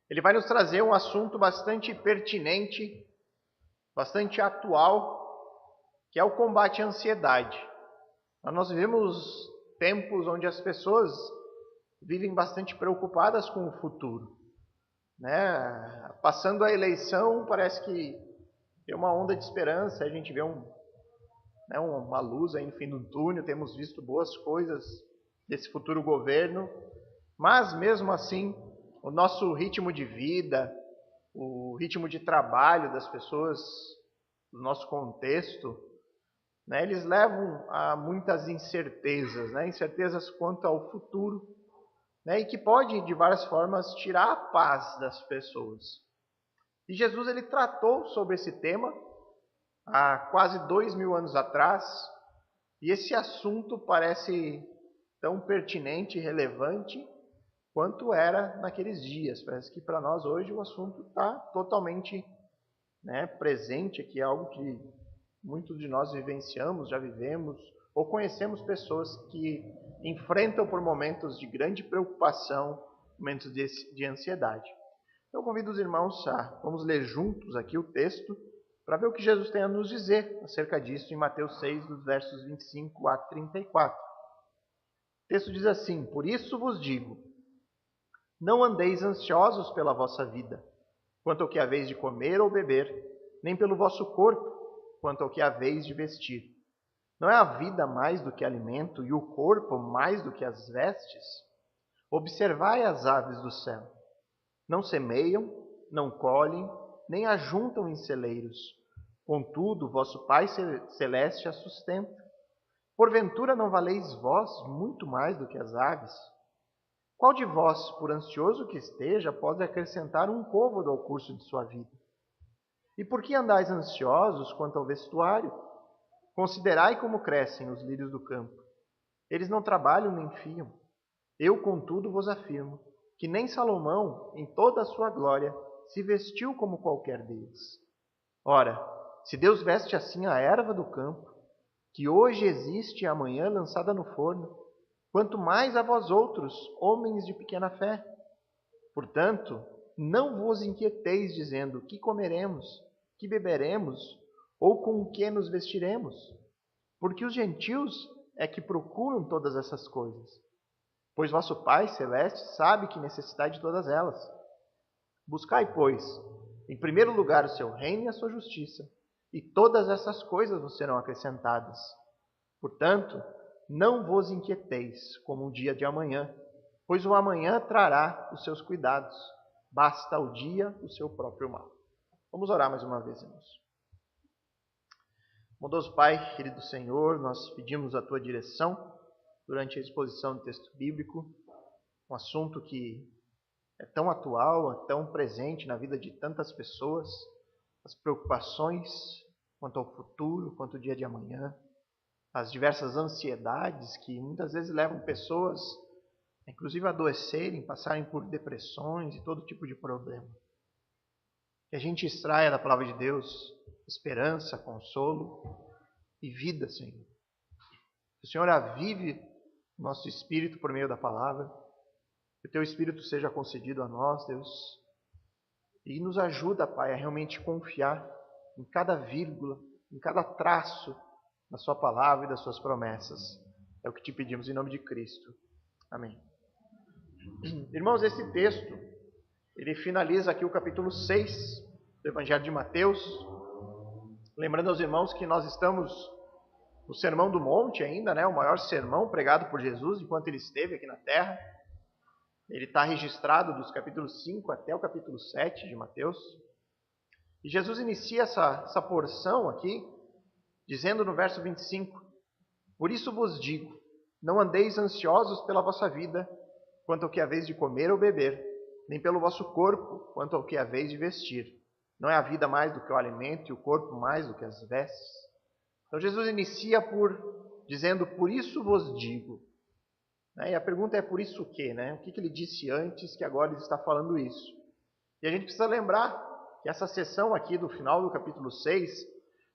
ele vai nos trazer um assunto bastante pertinente, bastante atual, que é o combate à ansiedade. Nós vivemos tempos onde as pessoas vivem bastante preocupadas com o futuro, né? Passando a eleição, parece que tem uma onda de esperança, a gente vê uma luz aí no fim do túnel, temos visto boas coisas desse futuro governo, mas mesmo assim, o nosso ritmo de vida, o ritmo de trabalho das pessoas, do nosso contexto, né, eles levam a muitas incertezas, né, incertezas quanto ao futuro, né, e que pode, de várias formas, tirar a paz das pessoas. E Jesus ele tratou sobre esse tema há quase 2000 anos atrás, e esse assunto parece tão pertinente e relevante quanto era naqueles dias. Parece que para nós hoje o assunto está totalmente, né, presente aqui, é algo que muitos de nós vivenciamos, já vivemos, ou conhecemos pessoas que enfrentam por momentos de grande preocupação, momentos de ansiedade. Então, eu convido os irmãos vamos ler juntos aqui o texto, para ver o que Jesus tem a nos dizer acerca disso em Mateus 6, dos versos 25 a 34. O texto diz assim: Por isso vos digo, não andeis ansiosos pela vossa vida, quanto ao que haveis de comer ou beber, nem pelo vosso corpo, quanto ao que haveis de vestir. Não é a vida mais do que alimento e o corpo mais do que as vestes? Observai as aves do céu. Não semeiam, não colhem, nem ajuntam em celeiros. Contudo, vosso Pai Celeste as sustenta. Porventura não valeis vós muito mais do que as aves? Qual de vós, por ansioso que esteja, pode acrescentar um côvado ao curso de sua vida? E por que andais ansiosos quanto ao vestuário? Considerai como crescem os lírios do campo. Eles não trabalham nem fiam. Eu, contudo, vos afirmo que nem Salomão, em toda a sua glória, se vestiu como qualquer deles. Ora, se Deus veste assim a erva do campo, que hoje existe e amanhã lançada no forno, quanto mais a vós outros, homens de pequena fé. Portanto, não vos inquieteis dizendo: que comeremos, que beberemos, ou com que nos vestiremos? Porque os gentios é que procuram todas essas coisas. Pois vosso Pai Celeste sabe que necessitai de todas elas. Buscai, pois, em primeiro lugar o seu reino e a sua justiça, e todas essas coisas vos serão acrescentadas. Portanto, não vos inquieteis como o dia de amanhã, pois o amanhã trará os seus cuidados. Basta ao dia o seu próprio mal. Vamos orar mais uma vez, irmãos. Bondoso Pai, querido Senhor, nós pedimos a Tua direção durante a exposição do texto bíblico, um assunto que é tão atual, é tão presente na vida de tantas pessoas, as preocupações quanto ao futuro, quanto ao dia de amanhã, as diversas ansiedades que muitas vezes levam pessoas, inclusive a adoecerem, passarem por depressões e todo tipo de problema. Que a gente extraia da palavra de Deus esperança, consolo e vida, Senhor. Que o Senhor avive o nosso espírito por meio da palavra, que o Teu Espírito seja concedido a nós, Deus, e nos ajuda, Pai, a realmente confiar em cada vírgula, em cada traço da Sua palavra e das Suas promessas. É o que te pedimos em nome de Cristo. Amém. Irmãos, esse texto, ele finaliza aqui o capítulo 6 do Evangelho de Mateus. Lembrando aos irmãos que nós estamos no Sermão do Monte ainda, né? O maior sermão pregado por Jesus enquanto ele esteve aqui na terra. Ele está registrado dos capítulos 5 até o capítulo 7 de Mateus. E Jesus inicia essa porção aqui, dizendo no verso 25: Por isso vos digo, não andeis ansiosos pela vossa vida, quanto ao que haveis de comer ou beber, nem pelo vosso corpo, quanto ao que haveis de vestir. Não é a vida mais do que o alimento e o corpo mais do que as vestes? Então Jesus inicia dizendo: por isso vos digo. E a pergunta é: por isso o quê? O que ele disse antes que agora ele está falando isso? E a gente precisa lembrar que essa sessão aqui do final do capítulo 6,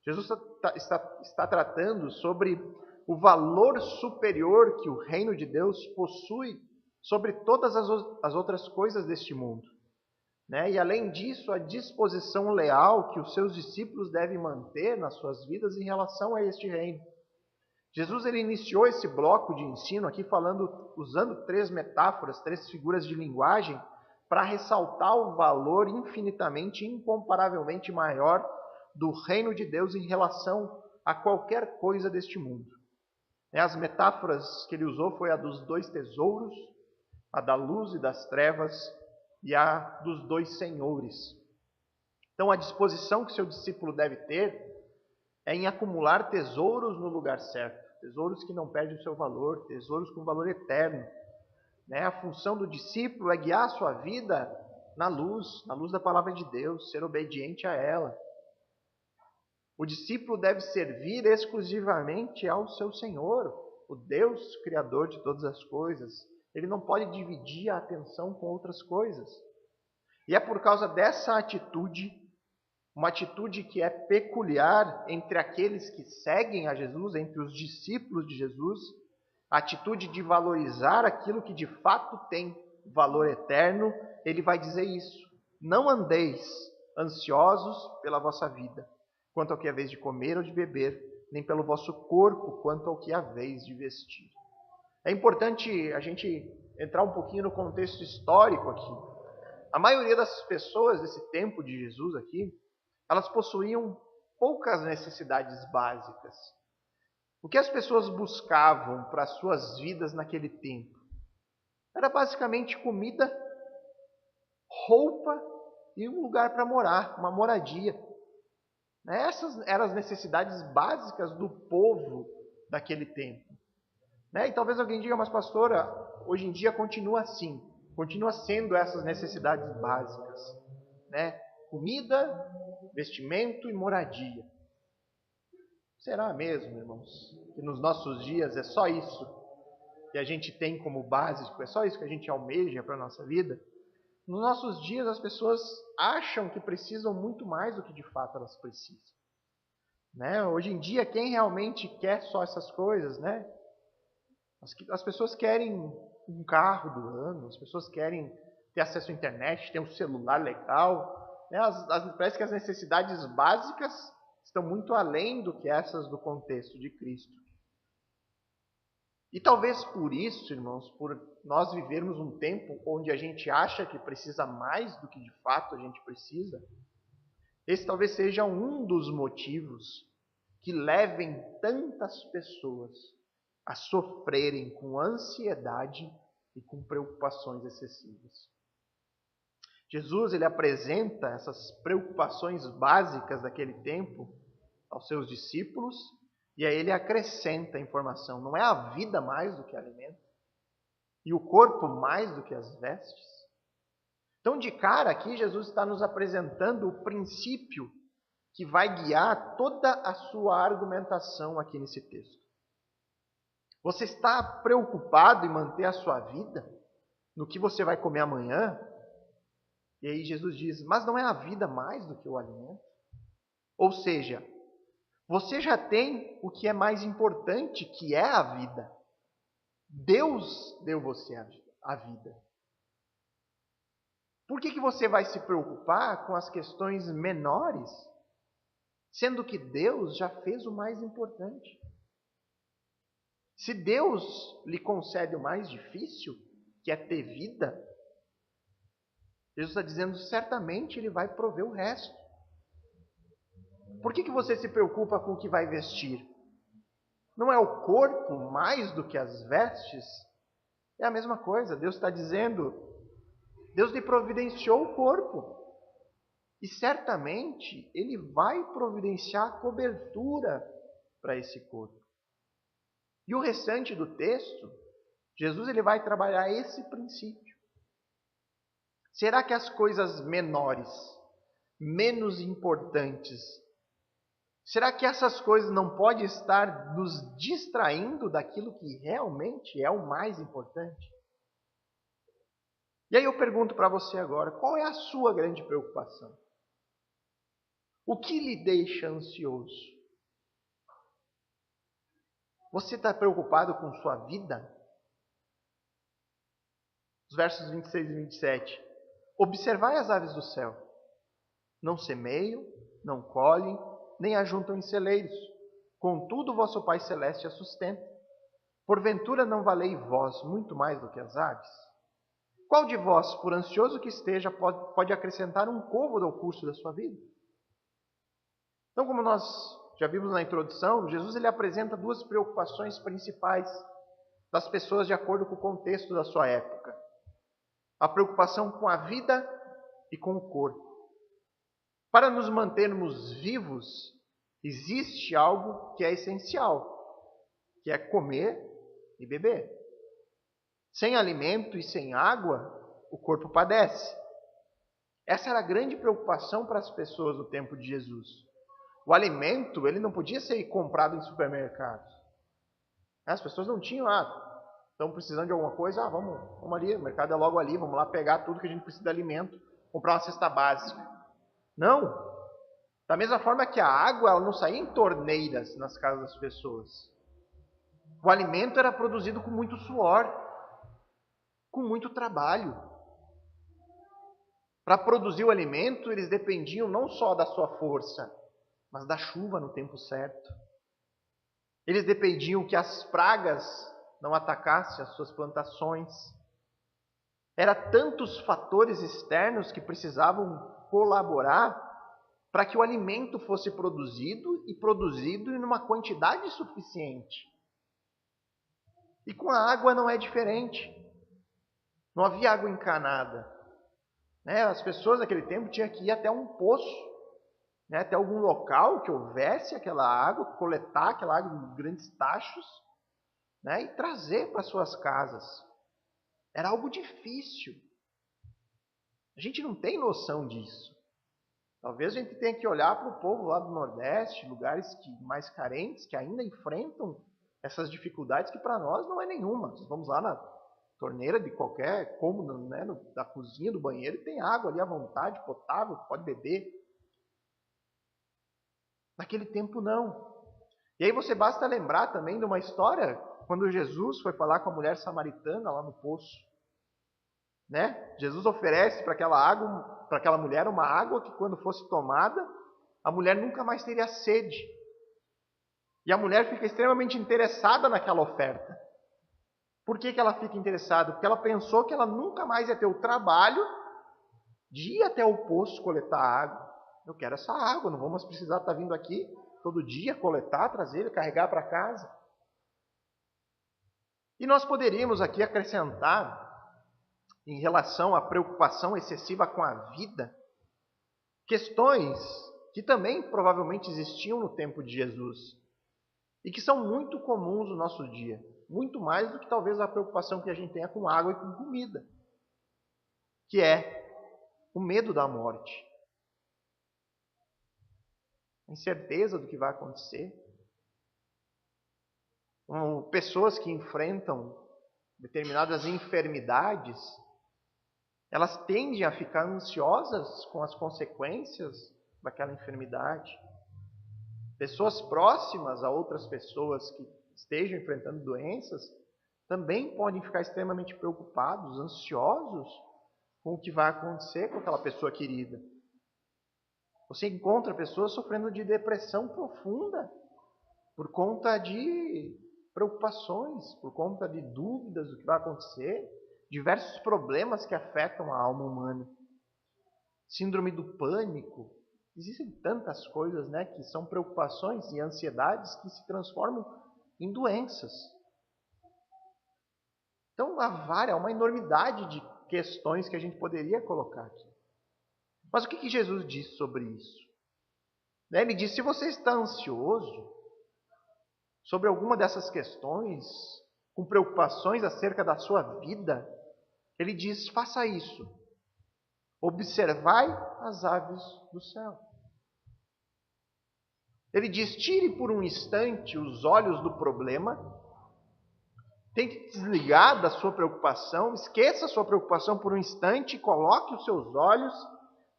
Jesus está tratando sobre o valor superior que o reino de Deus possui sobre todas as outras coisas deste mundo. né? E além disso, a disposição leal que os seus discípulos devem manter nas suas vidas em relação a este reino. Jesus ele iniciou esse bloco de ensino aqui usando 3 metáforas, 3 figuras de linguagem para ressaltar o valor infinitamente, incomparavelmente maior do reino de Deus em relação a qualquer coisa deste mundo. As metáforas que ele usou foi a dos 2 tesouros, a da luz e das trevas e a dos 2 senhores. Então a disposição que seu discípulo deve ter é em acumular tesouros no lugar certo, tesouros que não perdem o seu valor, tesouros com valor eterno. A função do discípulo é guiar a sua vida na luz da palavra de Deus, ser obediente a ela. O discípulo deve servir exclusivamente ao seu Senhor, o Deus Criador de todas as coisas. Ele não pode dividir a atenção com outras coisas. E é por causa dessa atitude, uma atitude que é peculiar entre aqueles que seguem a Jesus, entre os discípulos de Jesus, a atitude de valorizar aquilo que de fato tem valor eterno. Ele vai dizer isso: não andeis ansiosos pela vossa vida, quanto ao que haveis de comer ou de beber, nem pelo vosso corpo, quanto ao que haveis de vestir. É importante a gente entrar um pouquinho no contexto histórico aqui. A maioria das pessoas desse tempo de Jesus aqui, elas possuíam poucas necessidades básicas. O que as pessoas buscavam para as suas vidas naquele tempo? Era basicamente comida, roupa e um lugar para morar, uma moradia. Essas eram as necessidades básicas do povo daquele tempo. E talvez alguém diga, mas pastora, hoje em dia continua assim, continua sendo essas necessidades básicas. Comida, vestimento e moradia. Será mesmo, irmãos, que nos nossos dias é só isso que a gente tem como básico, é só isso que a gente almeja para a nossa vida? Nos nossos dias as pessoas acham que precisam muito mais do que de fato elas precisam. Hoje em dia, quem realmente quer só essas coisas, As pessoas querem um carro do ano, as pessoas querem ter acesso à internet, ter um celular legal. Parece que as necessidades básicas estão muito além do que essas do contexto de Cristo. E talvez por isso, irmãos, por nós vivermos um tempo onde a gente acha que precisa mais do que de fato a gente precisa, esse talvez seja um dos motivos que levem tantas pessoas a sofrerem com ansiedade e com preocupações excessivas. Jesus ele apresenta essas preocupações básicas daquele tempo aos seus discípulos e aí ele acrescenta a informação: não é a vida mais do que alimento e o corpo mais do que as vestes? Então, de cara aqui, Jesus está nos apresentando o princípio que vai guiar toda a sua argumentação aqui nesse texto. Você está preocupado em manter a sua vida no que você vai comer amanhã? E aí Jesus diz, mas não é a vida mais do que o alimento? Ou seja, você já tem o que é mais importante, que é a vida. Deus deu você a vida. Por que você vai se preocupar com as questões menores, sendo que Deus já fez o mais importante? Se Deus lhe concede o mais difícil, que é ter vida, Jesus está dizendo, certamente Ele vai prover o resto. Por que você se preocupa com o que vai vestir? Não é o corpo mais do que as vestes? É a mesma coisa, Deus está dizendo, Deus lhe providenciou o corpo. E certamente Ele vai providenciar cobertura para esse corpo. E o restante do texto, Jesus ele vai trabalhar esse princípio. Será que as coisas menores, menos importantes, será que essas coisas não podem estar nos distraindo daquilo que realmente é o mais importante? E aí eu pergunto para você agora, qual é a sua grande preocupação? O que lhe deixa ansioso? Você está preocupado com sua vida? Os versos 26 e 27. Observai as aves do céu. Não semeiam, não colhem, nem ajuntam em celeiros. Contudo, vosso Pai Celeste a sustenta. Porventura não valei vós muito mais do que as aves? Qual de vós, por ansioso que esteja, pode acrescentar um côvado ao curso da sua vida? Então, como nós já vimos na introdução, Jesus ele apresenta duas preocupações principais das pessoas de acordo com o contexto da sua época. A preocupação com a vida e com o corpo. Para nos mantermos vivos, existe algo que é essencial, que é comer e beber. Sem alimento e sem água, o corpo padece. Essa era a grande preocupação para as pessoas no tempo de Jesus. O alimento, ele não podia ser comprado em supermercados. As pessoas não tinham, estão precisando de alguma coisa, vamos ali, o mercado é logo ali, vamos lá pegar tudo que a gente precisa de alimento, comprar uma cesta básica. Não. Da mesma forma que a água, ela não saía em torneiras nas casas das pessoas. O alimento era produzido com muito suor, com muito trabalho. Para produzir o alimento, eles dependiam não só da sua força, mas da chuva no tempo certo. Eles dependiam que as pragas não atacassem as suas plantações. Eram tantos fatores externos que precisavam colaborar para que o alimento fosse produzido em uma quantidade suficiente. E com a água não é diferente. Não havia água encanada. As pessoas naquele tempo tinham que ir até um poço, até algum local que houvesse aquela água, coletar aquela água em grandes tachos, e trazer para suas casas. Era algo difícil. A gente não tem noção disso. Talvez a gente tenha que olhar para o povo lá do Nordeste, lugares mais carentes, que ainda enfrentam essas dificuldades que para nós não é nenhuma. Nós vamos lá na torneira de qualquer cômodo, da cozinha, do banheiro, e tem água ali à vontade, potável, pode beber. Naquele tempo não. E aí você basta lembrar também de uma história, quando Jesus foi falar com a mulher samaritana lá no poço. Jesus oferece para aquela mulher uma água que quando fosse tomada, a mulher nunca mais teria sede. E a mulher fica extremamente interessada naquela oferta. Por que ela fica interessada? Porque ela pensou que ela nunca mais ia ter o trabalho de ir até o poço coletar água. Eu quero essa água, não vou mais precisar estar vindo aqui todo dia coletar, trazer, carregar para casa. E nós poderíamos aqui acrescentar, em relação à preocupação excessiva com a vida, questões que também provavelmente existiam no tempo de Jesus e que são muito comuns no nosso dia, muito mais do que talvez a preocupação que a gente tenha com água e com comida, que é o medo da morte, a incerteza do que vai acontecer. Pessoas que enfrentam determinadas enfermidades, elas tendem a ficar ansiosas com as consequências daquela enfermidade. Pessoas próximas a outras pessoas que estejam enfrentando doenças também podem ficar extremamente preocupados, ansiosos com o que vai acontecer com aquela pessoa querida. Você encontra pessoas sofrendo de depressão profunda por conta de preocupações, por conta de dúvidas do que vai acontecer, diversos problemas que afetam a alma humana. Síndrome do pânico. Existem tantas coisas, que são preocupações e ansiedades que se transformam em doenças. Então, há uma enormidade de questões que a gente poderia colocar aqui. Mas o que Jesus diz sobre isso? Ele diz, se você está ansioso sobre alguma dessas questões, com preocupações acerca da sua vida, ele diz, faça isso. Observai as aves do céu. Ele diz, tire por um instante os olhos do problema, tente desligar da sua preocupação, esqueça a sua preocupação por um instante e coloque os seus olhos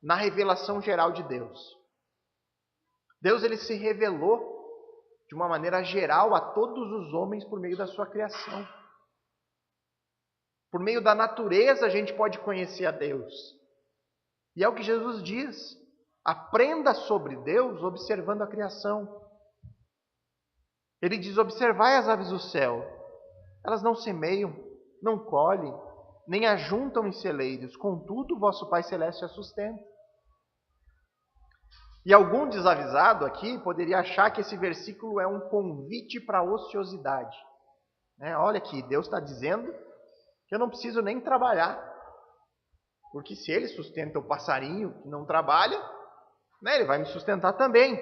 na revelação geral de Deus. Deus ele se revelou de uma maneira geral a todos os homens por meio da sua criação. Por meio da natureza a gente pode conhecer a Deus. E é o que Jesus diz. Aprenda sobre Deus observando a criação. Ele diz, observai as aves do céu. Elas não semeiam, não colhem, nem ajuntam em celeiros. Contudo, vosso Pai Celeste as sustenta. E algum desavisado aqui poderia achar que esse versículo é um convite para a ociosidade. Olha aqui, Deus está dizendo que eu não preciso nem trabalhar. Porque se Ele sustenta o passarinho que não trabalha, Ele vai me sustentar também.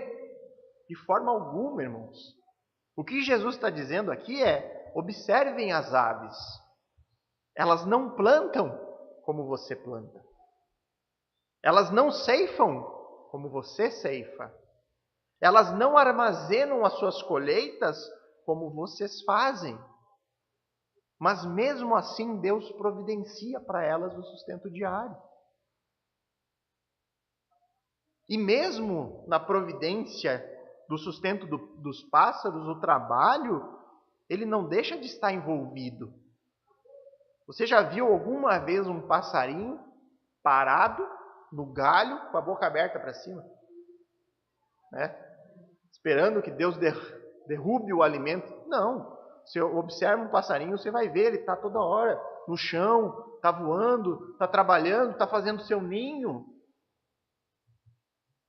De forma alguma, irmãos. O que Jesus está dizendo aqui é, observem as aves. Elas não plantam como você planta. Elas não ceifam como você ceifa. Elas não armazenam as suas colheitas como vocês fazem. Mas mesmo assim, Deus providencia para elas o sustento diário. E mesmo na providência do sustento dos pássaros, o trabalho, ele não deixa de estar envolvido. Você já viu alguma vez um passarinho parado no galho com a boca aberta para cima? Esperando que Deus derrube o alimento? Não. Você observa um passarinho, você vai ver, ele está toda hora no chão, está voando, está trabalhando, está fazendo seu ninho.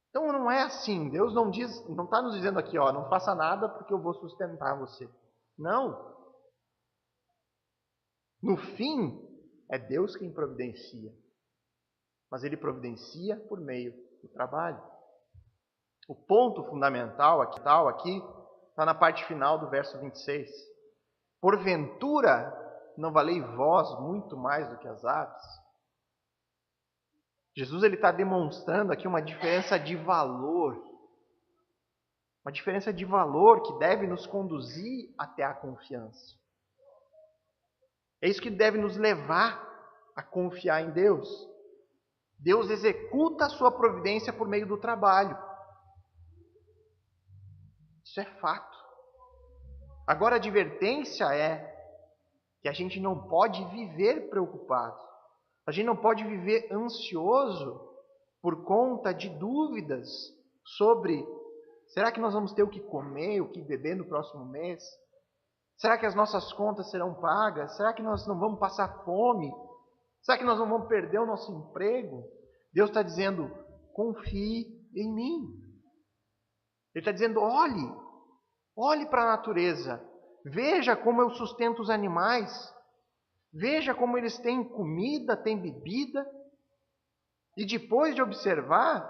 Então não é assim. Deus não está nos dizendo aqui, não faça nada porque eu vou sustentar você. Não. No fim, é Deus quem providencia. Mas Ele providencia por meio do trabalho. O ponto fundamental aqui está na parte final do verso 26. Porventura, não valei vós muito mais do que as aves? Jesus está demonstrando aqui uma diferença de valor. Uma diferença de valor que deve nos conduzir até a confiança. É isso que deve nos levar a confiar em Deus. Deus executa a sua providência por meio do trabalho. Isso é fato. Agora a advertência é que a gente não pode viver preocupado. A gente não pode viver ansioso por conta de dúvidas sobre: será que nós vamos ter o que comer, o que beber no próximo mês? Será que as nossas contas serão pagas? Será que nós não vamos passar fome? Será que nós não vamos perder o nosso emprego? Deus está dizendo, confie em mim. Ele está dizendo, olhe para a natureza. Veja como eu sustento os animais. Veja como eles têm comida, têm bebida. E depois de observar,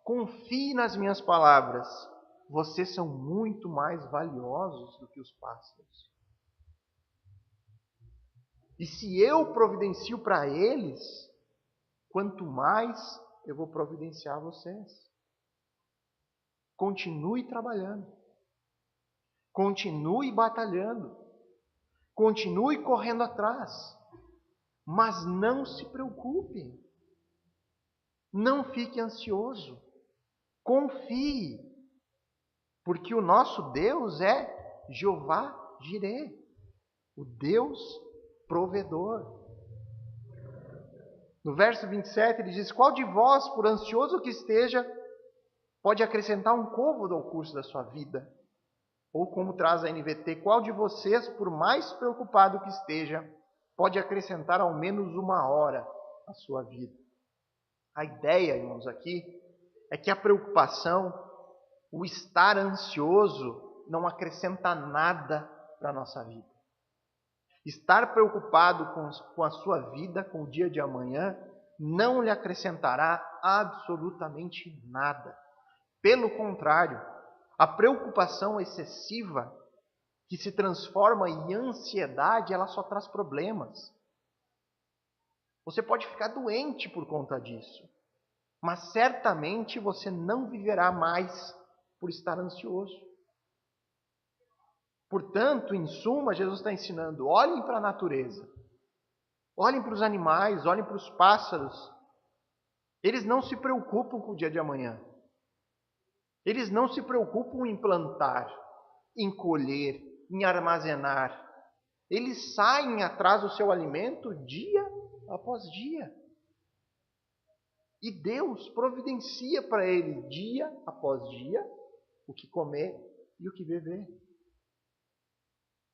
confie nas minhas palavras. Vocês são muito mais valiosos do que os pássaros. E se eu providencio para eles, quanto mais eu vou providenciar a vocês. Continue trabalhando. Continue batalhando. Continue correndo atrás. Mas não se preocupe. Não fique ansioso. Confie. Porque o nosso Deus é Jeová Jireh, o Deus provedor. No verso 27 ele diz, qual de vós, por ansioso que esteja, pode acrescentar um côvado ao curso da sua vida? Ou como traz a NVT, qual de vocês, por mais preocupado que esteja, pode acrescentar ao menos uma hora à sua vida? A ideia, irmãos, aqui, é que a preocupação, o estar ansioso, não acrescenta nada para a nossa vida. Estar preocupado com a sua vida, com o dia de amanhã, não lhe acrescentará absolutamente nada. Pelo contrário, a preocupação excessiva, que se transforma em ansiedade, ela só traz problemas. Você pode ficar doente por conta disso, mas certamente você não viverá mais por estar ansioso. Portanto, em suma, Jesus está ensinando, olhem para a natureza, olhem para os animais, olhem para os pássaros. Eles não se preocupam com o dia de amanhã. Eles não se preocupam em plantar, em colher, em armazenar. Eles saem atrás do seu alimento dia após dia. E Deus providencia para ele, dia após dia, o que comer e o que beber.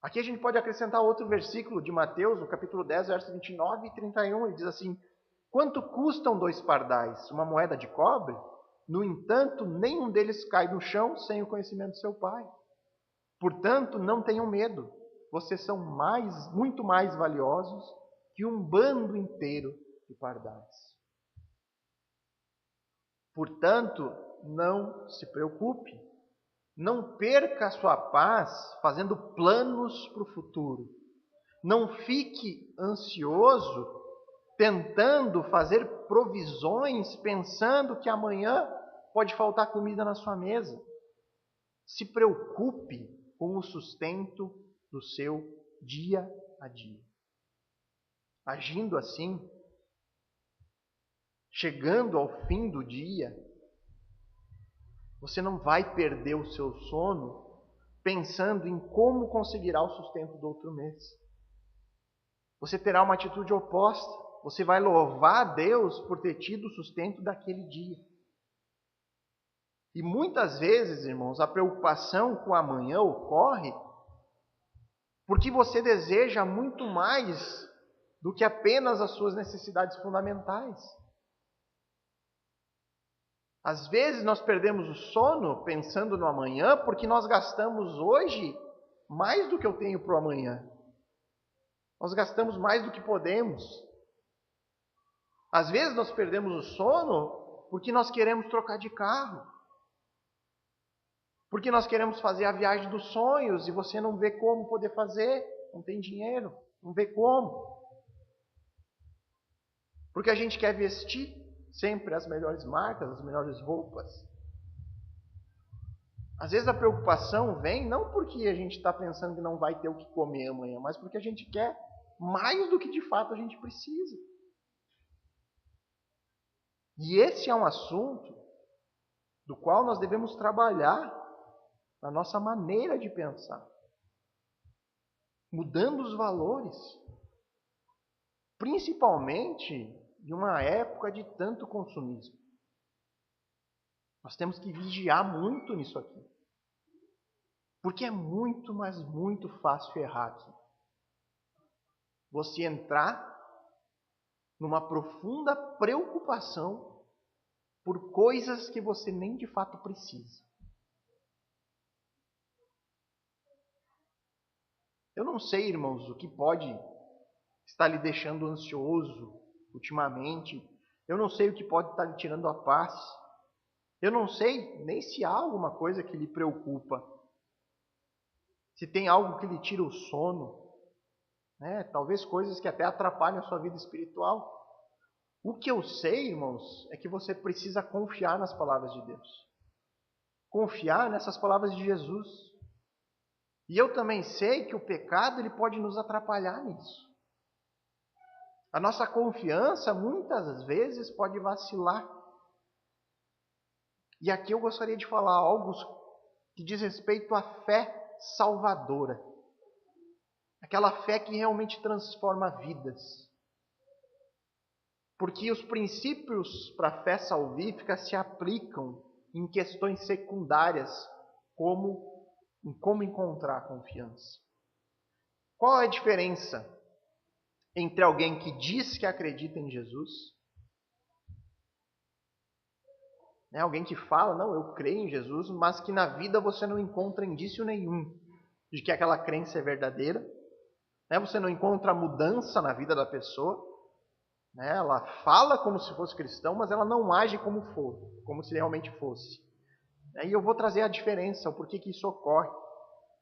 Aqui a gente pode acrescentar outro versículo de Mateus, no capítulo 10, versos 29 e 31. Ele diz assim: quanto custam 2 pardais? Uma moeda de cobre? No entanto, nenhum deles cai no chão sem o conhecimento do seu Pai. Portanto, não tenham medo. Vocês são muito mais valiosos que um bando inteiro de pardais. Portanto, não se preocupe. Não perca a sua paz fazendo planos para o futuro. Não fique ansioso tentando fazer provisões pensando que amanhã pode faltar comida na sua mesa. Se preocupe com o sustento do seu dia a dia. Agindo assim, chegando ao fim do dia, você não vai perder o seu sono pensando em como conseguirá o sustento do outro mês. Você terá uma atitude oposta. Você vai louvar a Deus por ter tido o sustento daquele dia. E muitas vezes, irmãos, a preocupação com o amanhã ocorre porque você deseja muito mais do que apenas as suas necessidades fundamentais. Às vezes nós perdemos o sono pensando no amanhã porque nós gastamos hoje mais do que eu tenho para o amanhã. Nós gastamos mais do que podemos. Às vezes nós perdemos o sono porque nós queremos trocar de carro. Porque nós queremos fazer a viagem dos sonhos e você não vê como poder fazer, não tem dinheiro, não vê como. Porque a gente quer vestir sempre as melhores marcas, as melhores roupas. Às vezes a preocupação vem não porque a gente está pensando que não vai ter o que comer amanhã, mas porque a gente quer mais do que de fato a gente precisa. E esse é um assunto do qual nós devemos trabalhar na nossa maneira de pensar, mudando os valores, principalmente em uma época de tanto consumismo. Nós temos que vigiar muito nisso aqui, porque é muito, mas muito fácil errar aqui. Você entrar numa profunda preocupação por coisas que você nem de fato precisa. Eu não sei, irmãos, o que pode estar lhe deixando ansioso ultimamente. Eu não sei o que pode estar lhe tirando a paz. Eu não sei nem se há alguma coisa que lhe preocupa. Se tem algo que lhe tira o sono. Talvez coisas que até atrapalham a sua vida espiritual. O que eu sei, irmãos, é que você precisa confiar nas palavras de Deus. Confiar nessas palavras de Jesus. E eu também sei que o pecado ele pode nos atrapalhar nisso. A nossa confiança muitas vezes pode vacilar. E aqui eu gostaria de falar algo que diz respeito à fé salvadora. Aquela fé que realmente transforma vidas. Porque os princípios para a fé salvífica se aplicam em questões secundárias, como em como encontrar a confiança. Qual é a diferença entre alguém que diz que acredita em Jesus, alguém que fala, não, eu creio em Jesus, mas que na vida você não encontra indício nenhum de que aquela crença é verdadeira, você não encontra mudança na vida da pessoa, ela fala como se fosse cristão, mas ela não age como se realmente fosse. E eu vou trazer a diferença, o porquê que isso ocorre.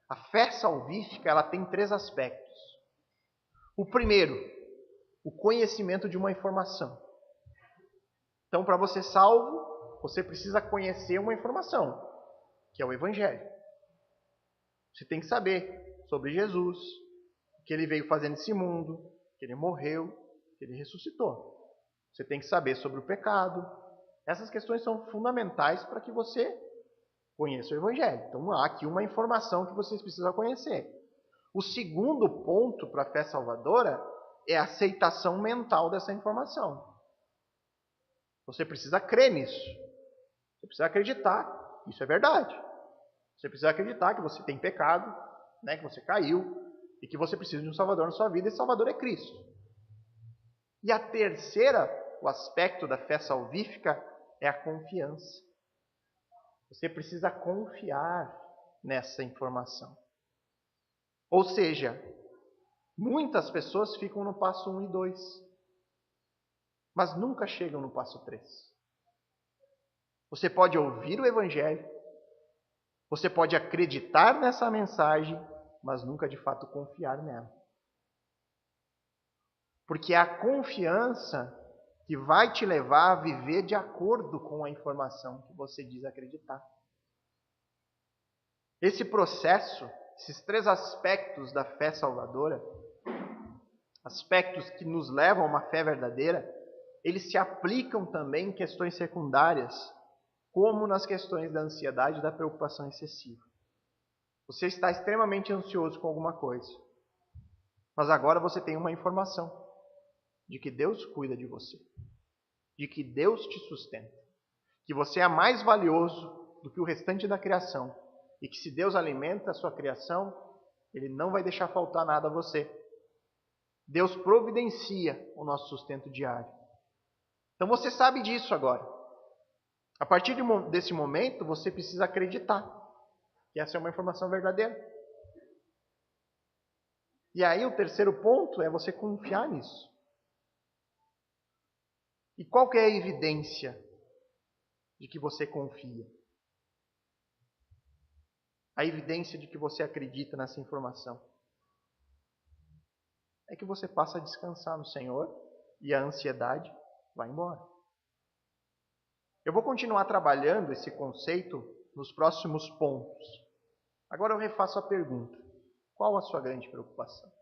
A fé salvífica ela tem 3 aspectos. O primeiro, o conhecimento de uma informação. Então, para você ser salvo, você precisa conhecer uma informação, que é o Evangelho. Você tem que saber sobre Jesus, o que ele veio fazer nesse mundo, que ele morreu, que ele ressuscitou. Você tem que saber sobre o pecado. Essas questões são fundamentais para que você conheça o Evangelho. Então, há aqui uma informação que vocês precisam conhecer. O segundo ponto para a fé salvadora é a aceitação mental dessa informação. Você precisa crer nisso. Você precisa acreditar que isso é verdade. Você precisa acreditar que você tem pecado, né, que você caiu e que você precisa de um Salvador na sua vida, e esse Salvador é Cristo. E a terceira, o aspecto da fé salvífica, é a confiança. Você precisa confiar nessa informação. Ou seja, muitas pessoas ficam no passo 1 e 2, mas nunca chegam no passo 3. Você pode ouvir o Evangelho, você pode acreditar nessa mensagem, mas nunca de fato confiar nela. Porque é a confiança que vai te levar a viver de acordo com a informação que você diz acreditar. Esse processo, esses 3 aspectos da fé salvadora, aspectos que nos levam a uma fé verdadeira, eles se aplicam também em questões secundárias, como nas questões da ansiedade e da preocupação excessiva. Você está extremamente ansioso com alguma coisa, mas agora você tem uma informação de que Deus cuida de você, de que Deus te sustenta, que você é mais valioso do que o restante da criação e que se Deus alimenta a sua criação, Ele não vai deixar faltar nada a você. Deus providencia o nosso sustento diário. Então você sabe disso agora. A partir desse momento, você precisa acreditar que essa é uma informação verdadeira. E aí o terceiro ponto é você confiar nisso. E qual que é a evidência de que você confia? A evidência de que você acredita nessa informação é que você passa a descansar no Senhor e a ansiedade vai embora. Eu vou continuar trabalhando esse conceito nos próximos pontos. Agora eu refaço a pergunta. Qual a sua grande preocupação?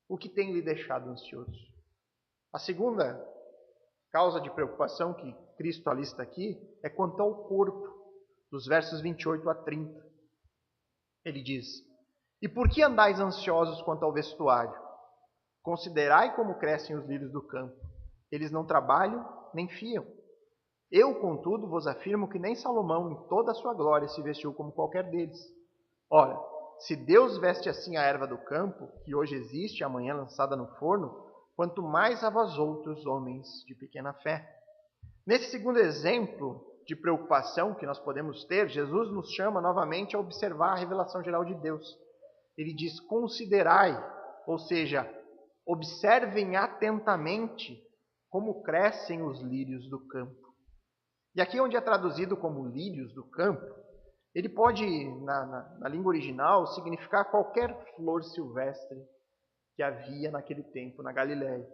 O que tem lhe deixado ansioso? A segunda causa de preocupação que Cristo alista aqui é quanto ao corpo, dos versos 28 a 30. Ele diz: E por que andais ansiosos quanto ao vestuário? Considerai como crescem os lírios do campo. Eles não trabalham, nem fiam. Eu, contudo, vos afirmo que nem Salomão, em toda a sua glória, se vestiu como qualquer deles. Ora, se Deus veste assim a erva do campo, que hoje existe e amanhã lançada no forno, quanto mais a vós outros, homens de pequena fé. Nesse segundo exemplo de preocupação que nós podemos ter, Jesus nos chama novamente a observar a revelação geral de Deus. Ele diz: considerai, ou seja, observem atentamente como crescem os lírios do campo. E aqui onde é traduzido como lírios do campo, ele pode, na língua original, significar qualquer flor silvestre que havia naquele tempo na Galiléia.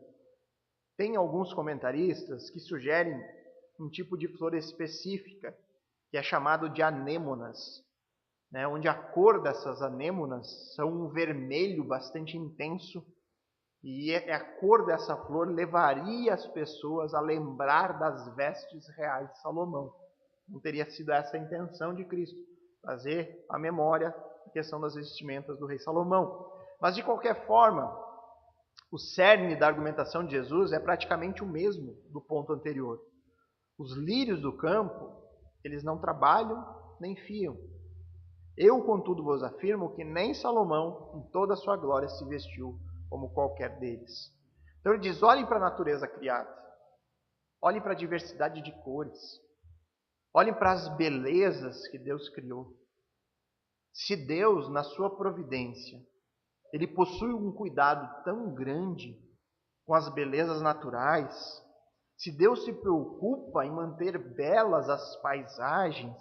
Tem alguns comentaristas que sugerem um tipo de flor específica, que é chamado de anêmonas, né, onde a cor dessas anêmonas são um vermelho bastante intenso, e a cor dessa flor levaria as pessoas a lembrar das vestes reais de Salomão. Não teria sido essa a intenção de Cristo, trazer à memória a questão das vestimentas do rei Salomão. Mas, de qualquer forma, o cerne da argumentação de Jesus é praticamente o mesmo do ponto anterior. Os lírios do campo, eles não trabalham nem fiam. Eu, contudo, vos afirmo que nem Salomão, em toda a sua glória, se vestiu como qualquer deles. Então ele diz: olhem para a natureza criada, olhem para a diversidade de cores, olhem para as belezas que Deus criou. Se Deus, na sua providência, Ele possui um cuidado tão grande com as belezas naturais, se Deus se preocupa em manter belas as paisagens,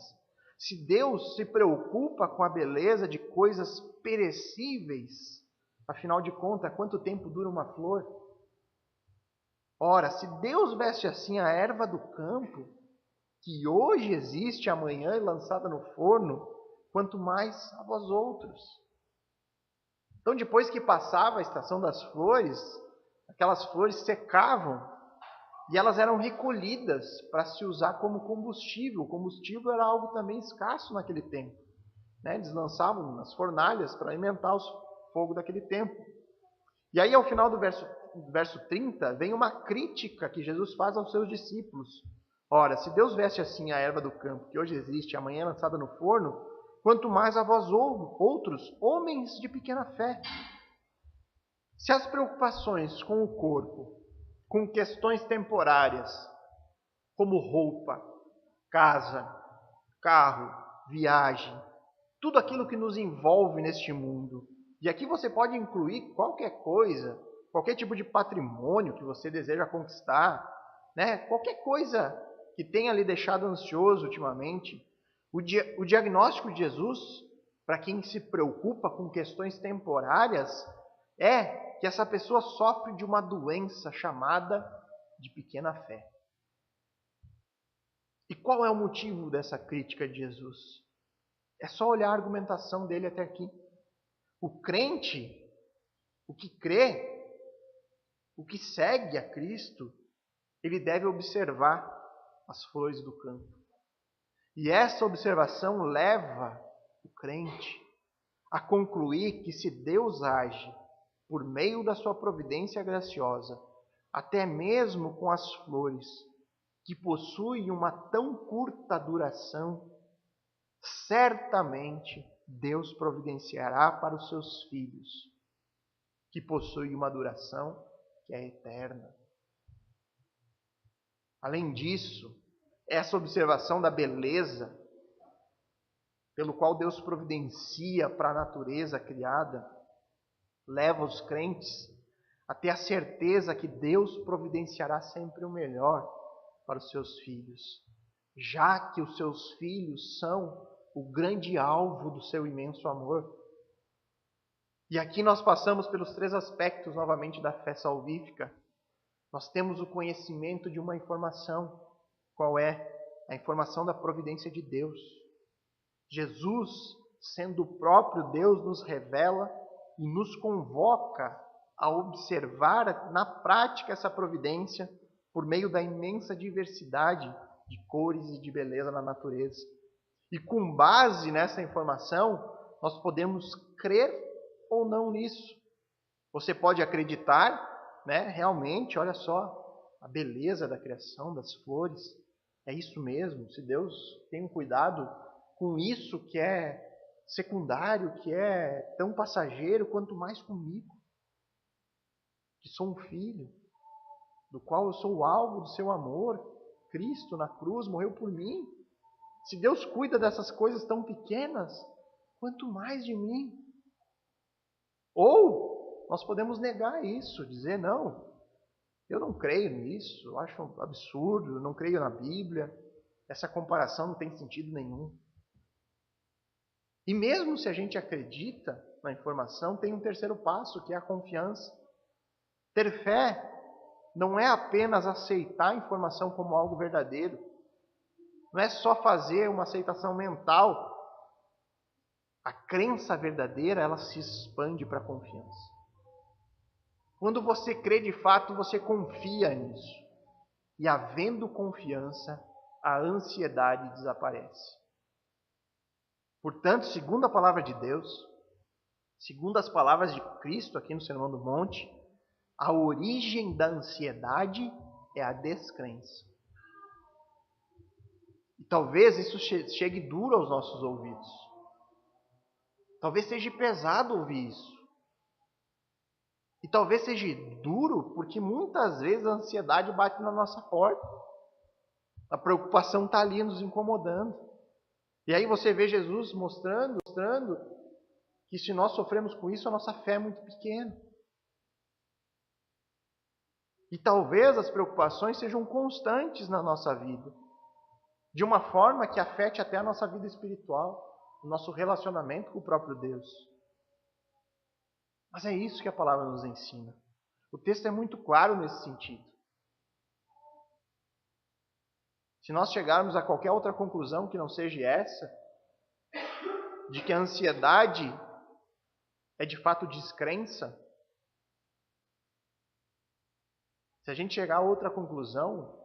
se Deus se preocupa com a beleza de coisas perecíveis, afinal de contas, quanto tempo dura uma flor? Ora, se Deus veste assim a erva do campo, que hoje existe, amanhã é lançada no forno, quanto mais a vós outros. Então, depois que passava a estação das flores, aquelas flores secavam e elas eram recolhidas para se usar como combustível. O combustível era algo também escasso naquele tempo, né? Eles lançavam nas fornalhas para alimentar o fogo daquele tempo. E aí, ao final do verso 30, vem uma crítica que Jesus faz aos seus discípulos. Ora, se Deus veste assim a erva do campo, que hoje existe e amanhã é lançada no forno, quanto mais a vós outros, homens de pequena fé. Se as preocupações com o corpo, com questões temporárias, como roupa, casa, carro, viagem, tudo aquilo que nos envolve neste mundo, e aqui você pode incluir qualquer coisa, qualquer tipo de patrimônio que você deseja conquistar, né? Qualquer coisa que tenha lhe deixado ansioso ultimamente, o diagnóstico de Jesus, para quem se preocupa com questões temporárias, é que essa pessoa sofre de uma doença chamada de pequena fé. E qual é o motivo dessa crítica de Jesus? É só olhar a argumentação dele até aqui. O crente, o que crê, o que segue a Cristo, ele deve observar as flores do campo. E essa observação leva o crente a concluir que se Deus age por meio da sua providência graciosa, até mesmo com as flores, que possuem uma tão curta duração, certamente Deus providenciará para os seus filhos, que possuem uma duração que é eterna. Além disso, essa observação da beleza, pelo qual Deus providencia para a natureza criada, leva os crentes a ter a certeza que Deus providenciará sempre o melhor para os seus filhos, já que os seus filhos são o grande alvo do seu imenso amor. E aqui nós passamos pelos 3 aspectos novamente da fé salvífica. Nós temos o conhecimento de uma informação. Qual é? A informação da providência de Deus. Jesus, sendo o próprio Deus, nos revela e nos convoca a observar na prática essa providência por meio da imensa diversidade de cores e de beleza na natureza. E com base nessa informação, nós podemos crer ou não nisso. Você pode acreditar, né? Realmente, olha só, a beleza da criação, das flores. É isso mesmo, se Deus tem um cuidado com isso que é secundário, que é tão passageiro, quanto mais comigo, que sou um filho, do qual eu sou o alvo do seu amor. Cristo na cruz morreu por mim. Se Deus cuida dessas coisas tão pequenas, quanto mais de mim. Ou nós podemos negar isso, dizer, não, eu não creio nisso, eu acho um absurdo, eu não creio na Bíblia, essa comparação não tem sentido nenhum. E mesmo se a gente acredita na informação, tem um terceiro passo, que é a confiança. Ter fé não é apenas aceitar a informação como algo verdadeiro, não é só fazer uma aceitação mental. A crença verdadeira, ela se expande para a confiança. Quando você crê de fato, você confia nisso. E havendo confiança, a ansiedade desaparece. Portanto, segundo a palavra de Deus, segundo as palavras de Cristo aqui no Sermão do Monte, a origem da ansiedade é a descrença. E talvez isso chegue duro aos nossos ouvidos. Talvez seja pesado ouvir isso. E talvez seja duro porque muitas vezes a ansiedade bate na nossa porta. A preocupação está ali nos incomodando. E aí você vê Jesus mostrando que se nós sofremos com isso, a nossa fé é muito pequena. E talvez as preocupações sejam constantes na nossa vida, de uma forma que afete até a nossa vida espiritual, o nosso relacionamento com o próprio Deus. Mas é isso que a palavra nos ensina. O texto é muito claro nesse sentido. Se nós chegarmos a qualquer outra conclusão que não seja essa, de que a ansiedade é de fato descrença, se a gente chegar a outra conclusão,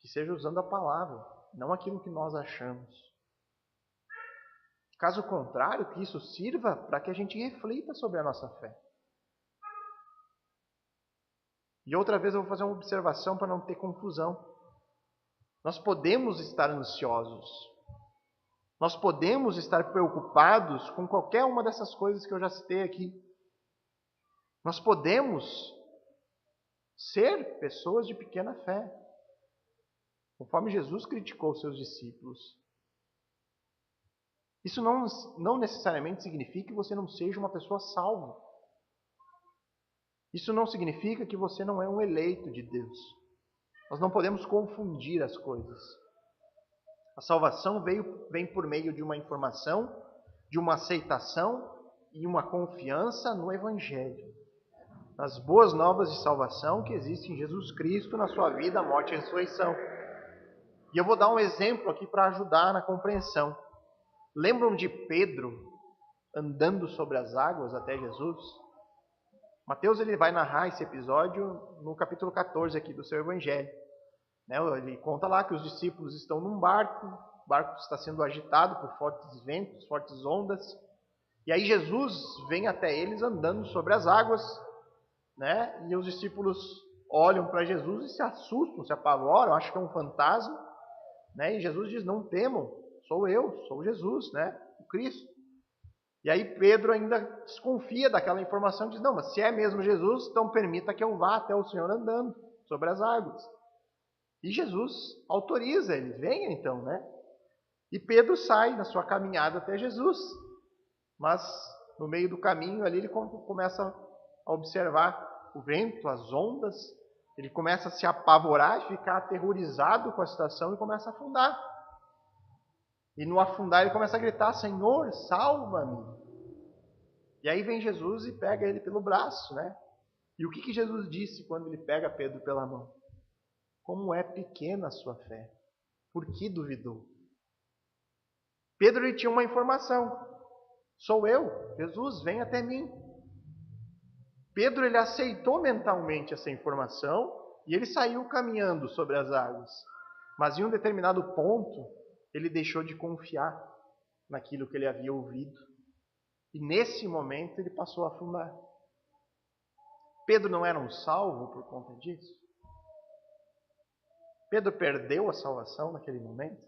que seja usando a palavra, não aquilo que nós achamos. Caso contrário, que isso sirva para que a gente reflita sobre a nossa fé. E outra vez eu vou fazer uma observação para não ter confusão. Nós podemos estar ansiosos. Nós podemos estar preocupados com qualquer uma dessas coisas que eu já citei aqui. Nós podemos ser pessoas de pequena fé, conforme Jesus criticou seus discípulos. Isso não necessariamente significa que você não seja uma pessoa salva. Isso não significa que você não é um eleito de Deus. Nós não podemos confundir as coisas. A salvação vem por meio de uma informação, de uma aceitação e uma confiança no Evangelho. Nas boas novas de salvação que existem em Jesus Cristo, na sua vida, morte e ressurreição. E eu vou dar um exemplo aqui para ajudar na compreensão. Lembram de Pedro andando sobre as águas até Jesus? Mateus ele vai narrar esse episódio no capítulo 14 aqui do seu Evangelho. Ele conta lá que os discípulos estão num barco, o barco está sendo agitado por fortes ventos, fortes ondas, e aí Jesus vem até eles andando sobre as águas, e os discípulos olham para Jesus e se assustam, se apavoram, acham que é um fantasma, e Jesus diz, não temam, sou eu, sou Jesus, o Cristo. E aí Pedro ainda desconfia daquela informação e diz, não, mas se é mesmo Jesus, então permita que eu vá até o Senhor andando sobre as águas. E Jesus autoriza ele, venha então, E Pedro sai na sua caminhada até Jesus. Mas no meio do caminho ali ele começa a observar o vento, as ondas. Ele começa a se apavorar e ficar aterrorizado com a situação e começa a afundar. E no afundar ele começa a gritar, Senhor, salva-me. E aí vem Jesus e pega ele pelo braço, E o que Jesus disse quando ele pega Pedro pela mão? Como é pequena a sua fé. Por que duvidou? Pedro ele tinha uma informação. Sou eu, Jesus, vem até mim. Pedro ele aceitou mentalmente essa informação e ele saiu caminhando sobre as águas. Mas em um determinado ponto, ele deixou de confiar naquilo que ele havia ouvido. E nesse momento ele passou a afundar. Pedro não era um salvo por conta disso? Pedro perdeu a salvação naquele momento?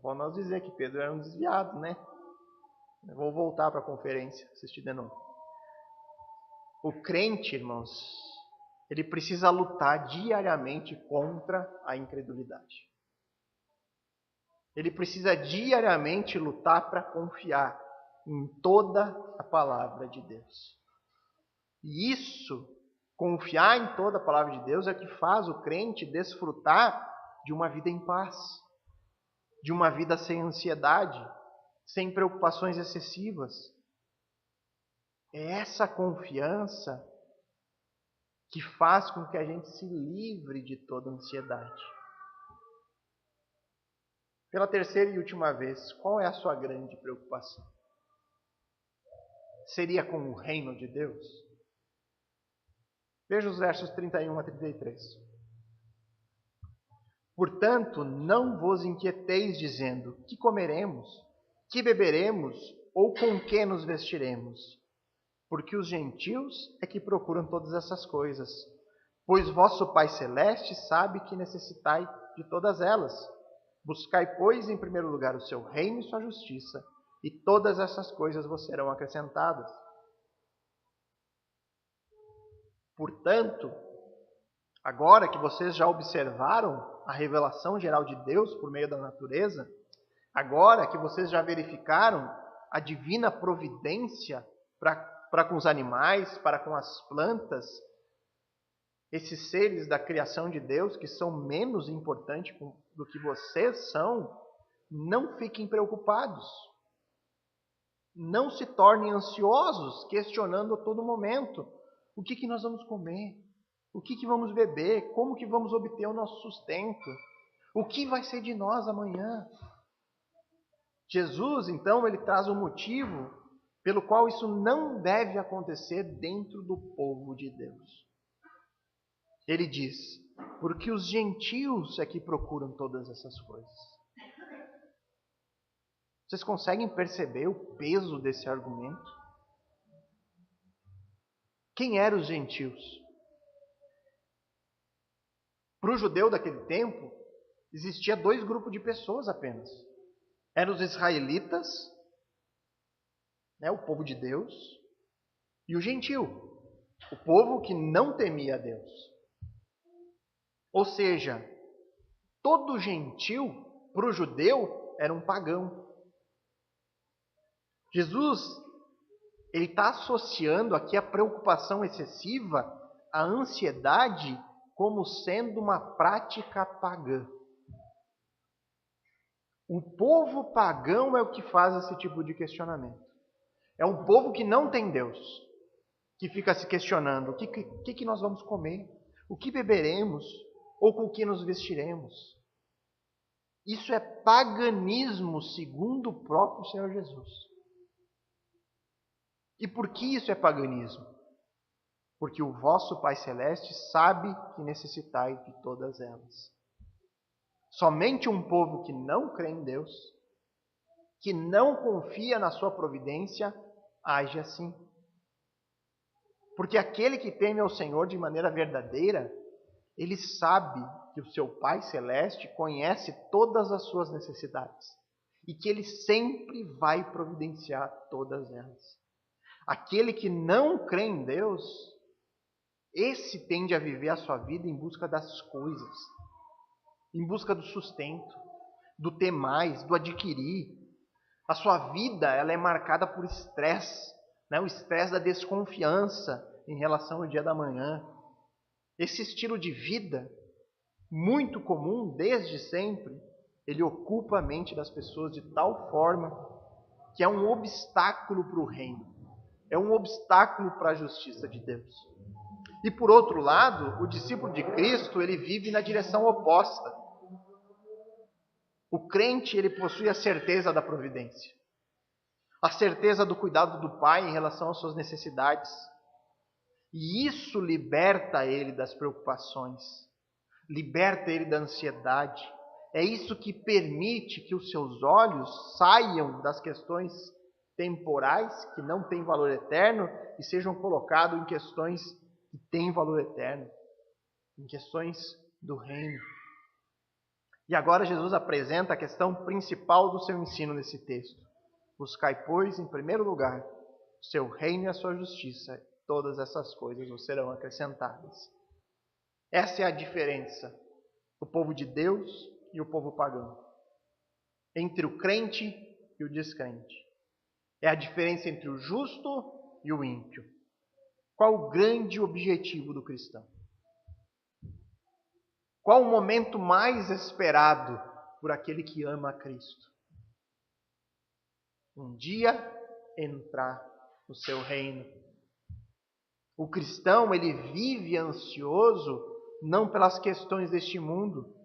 Vamos dizer que Pedro era um desviado, Eu vou voltar para a conferência, assistir de novo. O crente, irmãos, ele precisa lutar diariamente contra a incredulidade. Ele precisa diariamente lutar para confiar em toda a palavra de Deus. E isso, confiar em toda a palavra de Deus, é o que faz o crente desfrutar de uma vida em paz, de uma vida sem ansiedade, sem preocupações excessivas. É essa confiança que faz com que a gente se livre de toda ansiedade. Pela terceira e última vez, qual é a sua grande preocupação? Seria com o reino de Deus? Veja os versos 31 a 33. Portanto, não vos inquieteis dizendo, que comeremos, que beberemos, ou com que nos vestiremos? Porque os gentios é que procuram todas essas coisas. Pois vosso Pai Celeste sabe que necessitai de todas elas. Buscai, pois, em primeiro lugar o seu reino e sua justiça, e todas essas coisas vos serão acrescentadas. Portanto, agora que vocês já observaram a revelação geral de Deus por meio da natureza, agora que vocês já verificaram a divina providência para com os animais, para com as plantas, esses seres da criação de Deus que são menos importantes do que vocês são, não fiquem preocupados. Não se tornem ansiosos, questionando a todo momento o que nós vamos comer, o que vamos beber, como que vamos obter o nosso sustento, o que vai ser de nós amanhã. Jesus, então, ele traz um motivo pelo qual isso não deve acontecer dentro do povo de Deus. Ele diz, porque os gentios é que procuram todas essas coisas. Vocês conseguem perceber o peso desse argumento? Quem eram os gentios? Para o judeu daquele tempo, existia dois grupos de pessoas apenas. Eram os israelitas, o povo de Deus, e o gentio, o povo que não temia a Deus. Ou seja, todo gentio, para o judeu, era um pagão. Jesus, ele está associando aqui a preocupação excessiva, a ansiedade, como sendo uma prática pagã. O povo pagão é o que faz esse tipo de questionamento. É um povo que não tem Deus, que fica se questionando: o que nós vamos comer? O que beberemos? Ou com o que nos vestiremos? Isso é paganismo segundo o próprio Senhor Jesus. E por que isso é paganismo? Porque o vosso Pai Celeste sabe que necessitais de todas elas. Somente um povo que não crê em Deus, que não confia na sua providência, age assim. Porque aquele que teme ao Senhor de maneira verdadeira, ele sabe que o seu Pai Celeste conhece todas as suas necessidades e que ele sempre vai providenciar todas elas. Aquele que não crê em Deus, esse tende a viver a sua vida em busca das coisas, em busca do sustento, do ter mais, do adquirir. A sua vida ela é marcada por estresse, o estresse da desconfiança em relação ao dia da manhã. Esse estilo de vida, muito comum desde sempre, ele ocupa a mente das pessoas de tal forma que é um obstáculo para o reino, é um obstáculo para a justiça de Deus. E por outro lado, o discípulo de Cristo, ele vive na direção oposta. O crente, ele possui a certeza da providência, a certeza do cuidado do Pai em relação às suas necessidades. E isso liberta ele das preocupações, liberta ele da ansiedade. É isso que permite que os seus olhos saiam das questões temporais, que não têm valor eterno, e sejam colocados em questões que têm valor eterno, em questões do reino. E agora Jesus apresenta a questão principal do seu ensino nesse texto. Buscai, pois, em primeiro lugar, o seu reino e a sua justiça. Todas essas coisas vos serão acrescentadas. Essa é a diferença do povo de Deus e o povo pagão. Entre o crente e o descrente. É a diferença entre o justo e o ímpio. Qual o grande objetivo do cristão? Qual o momento mais esperado por aquele que ama a Cristo? Um dia entrar no seu reino. O cristão, ele vive ansioso não pelas questões deste mundo,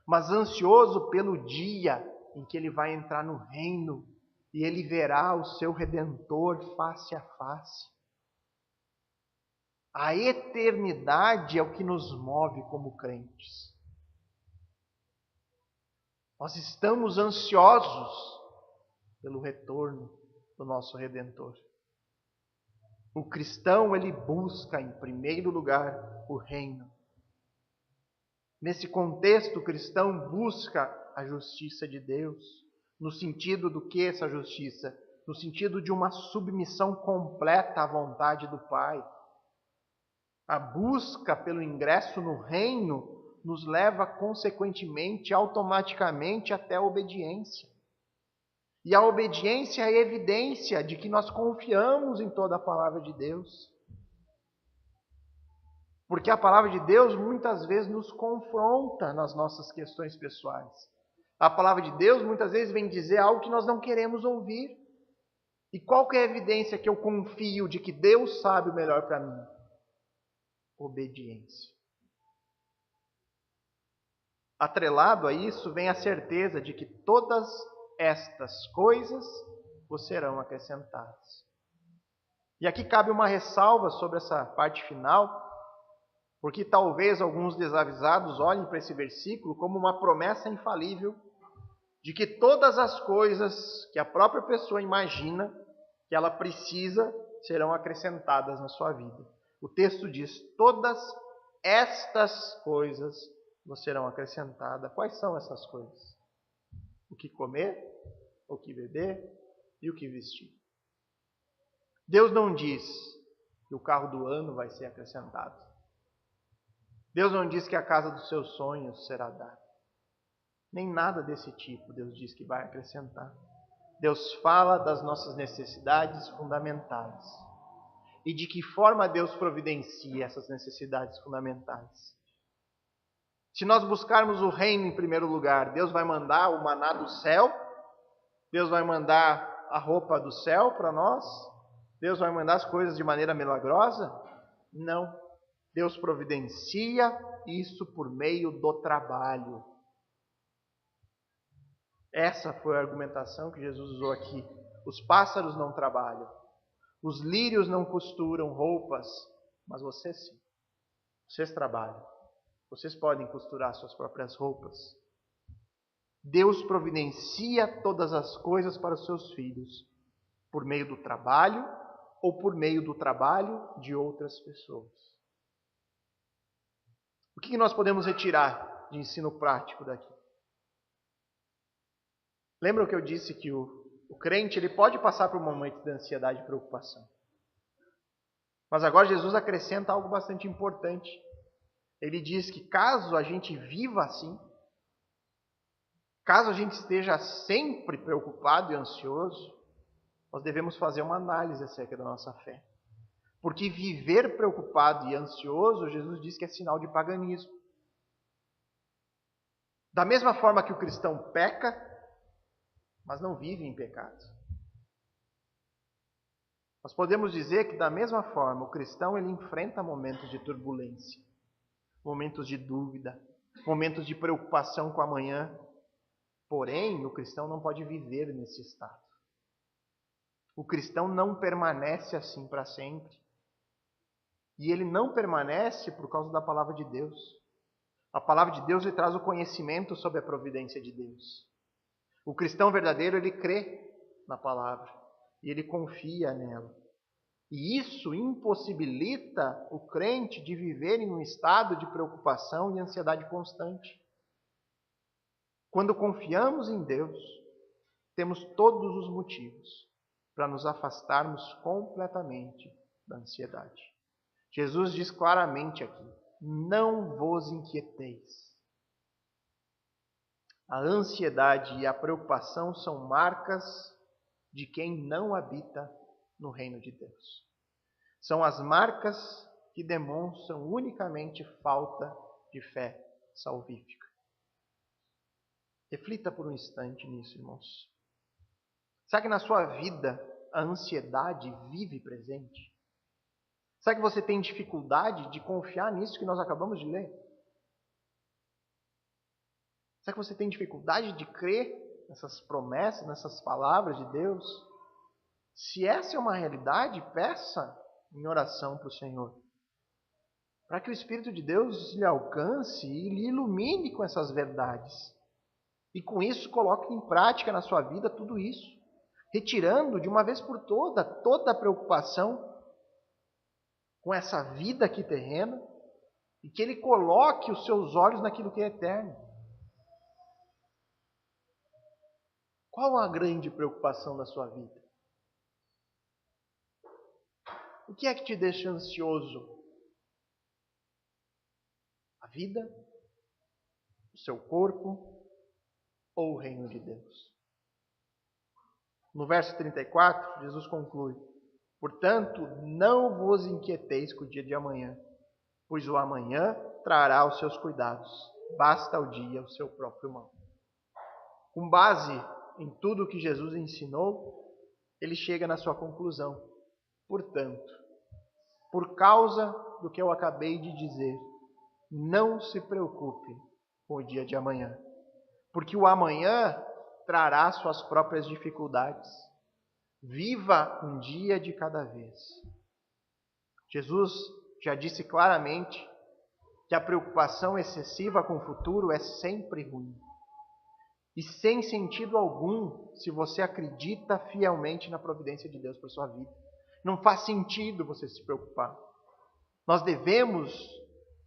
mas ansioso pelo dia em que ele vai entrar no reino e ele verá o seu Redentor face a face. A eternidade é o que nos move como crentes. Nós estamos ansiosos pelo retorno do nosso Redentor. O cristão, ele busca em primeiro lugar o reino. Nesse contexto, o cristão busca a justiça de Deus. No sentido do que essa justiça? No sentido de uma submissão completa à vontade do Pai. A busca pelo ingresso no reino nos leva consequentemente, automaticamente, até a obediência. E a obediência é a evidência de que nós confiamos em toda a palavra de Deus. Porque a palavra de Deus muitas vezes nos confronta nas nossas questões pessoais. A palavra de Deus muitas vezes vem dizer algo que nós não queremos ouvir. E qual que é a evidência que eu confio de que Deus sabe o melhor para mim? Obediência. Atrelado a isso vem a certeza de que todas estas coisas vos serão acrescentadas. E aqui cabe uma ressalva sobre essa parte final, porque talvez alguns desavisados olhem para esse versículo como uma promessa infalível de que todas as coisas que a própria pessoa imagina que ela precisa serão acrescentadas na sua vida. O texto diz: todas estas coisas vos serão acrescentadas. Quais são essas coisas? O que comer, o que beber e o que vestir. Deus não diz que o carro do ano vai ser acrescentado. Deus não diz que a casa dos seus sonhos será dada. Nem nada desse tipo Deus diz que vai acrescentar. Deus fala das nossas necessidades fundamentais. E de que forma Deus providencia essas necessidades fundamentais. Se nós buscarmos o reino em primeiro lugar, Deus vai mandar o maná do céu? Deus vai mandar a roupa do céu para nós? Deus vai mandar as coisas de maneira milagrosa? Não. Deus providencia isso por meio do trabalho. Essa foi a argumentação que Jesus usou aqui. Os pássaros não trabalham. Os lírios não costuram roupas. Mas vocês sim. Vocês trabalham. Vocês podem costurar suas próprias roupas. Deus providencia todas as coisas para os seus filhos. Por meio do trabalho ou por meio do trabalho de outras pessoas. O que nós podemos retirar de ensino prático daqui? Lembra que eu disse que o crente ele pode passar por um momento de ansiedade e preocupação. Mas agora Jesus acrescenta algo bastante importante. Ele diz que caso a gente viva assim, caso a gente esteja sempre preocupado e ansioso, nós devemos fazer uma análise acerca da nossa fé. Porque viver preocupado e ansioso, Jesus diz que é sinal de paganismo. Da mesma forma que o cristão peca, mas não vive em pecado. Nós podemos dizer que da mesma forma o cristão ele enfrenta momentos de turbulência, momentos de dúvida, momentos de preocupação com amanhã. Porém, o cristão não pode viver nesse estado. O cristão não permanece assim para sempre. E ele não permanece por causa da palavra de Deus. A palavra de Deus lhe traz o conhecimento sobre a providência de Deus. O cristão verdadeiro, ele crê na palavra e ele confia nela. E isso impossibilita o crente de viver em um estado de preocupação e ansiedade constante. Quando confiamos em Deus, temos todos os motivos para nos afastarmos completamente da ansiedade. Jesus diz claramente aqui, não vos inquieteis. A ansiedade e a preocupação são marcas de quem não habita no reino de Deus. São as marcas que demonstram unicamente falta de fé salvífica. Reflita por um instante nisso, irmãos. Será que na sua vida a ansiedade vive presente? Será que você tem dificuldade de confiar nisso que nós acabamos de ler? Será que você tem dificuldade de crer nessas promessas, nessas palavras de Deus? Se essa é uma realidade, peça em oração para o Senhor. Para que o Espírito de Deus lhe alcance e lhe ilumine com essas verdades. E com isso coloque em prática na sua vida tudo isso. Retirando de uma vez por toda a preocupação com essa vida aqui terrena. E que Ele coloque os seus olhos naquilo que é eterno. Qual a grande preocupação da sua vida? O que é que te deixa ansioso? A vida? O seu corpo? Ou o reino de Deus? No verso 34, Jesus conclui: portanto, não vos inquieteis com o dia de amanhã, pois o amanhã trará os seus cuidados. Basta ao dia o seu próprio mal. Com base em tudo o que Jesus ensinou, ele chega na sua conclusão. Portanto, por causa do que eu acabei de dizer, não se preocupe com o dia de amanhã, porque o amanhã trará suas próprias dificuldades. Viva um dia de cada vez. Jesus já disse claramente que a preocupação excessiva com o futuro é sempre ruim. E sem sentido algum se você acredita fielmente na providência de Deus para a sua vida. Não faz sentido você se preocupar. Nós devemos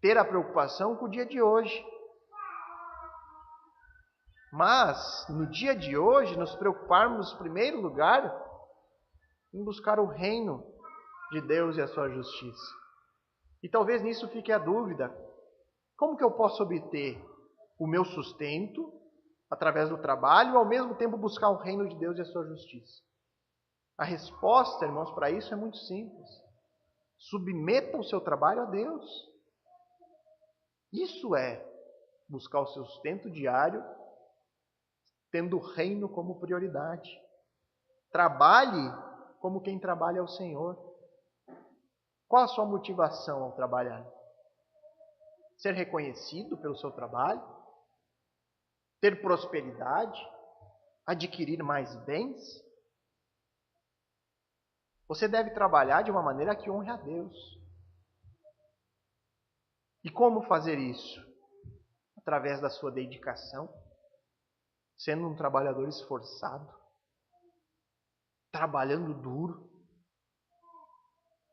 ter a preocupação com o dia de hoje. Mas, no dia de hoje, nos preocuparmos, em primeiro lugar, em buscar o reino de Deus e a sua justiça. E talvez nisso fique a dúvida: como que eu posso obter o meu sustento através do trabalho e ao mesmo tempo buscar o reino de Deus e a sua justiça? A resposta, irmãos, para isso é muito simples. Submeta o seu trabalho a Deus. Isso é buscar o seu sustento diário, tendo o reino como prioridade. Trabalhe como quem trabalha ao Senhor. Qual a sua motivação ao trabalhar? Ser reconhecido pelo seu trabalho? Ter prosperidade? Adquirir mais bens? Você deve trabalhar de uma maneira que honre a Deus. E como fazer isso? Através da sua dedicação, sendo um trabalhador esforçado, trabalhando duro,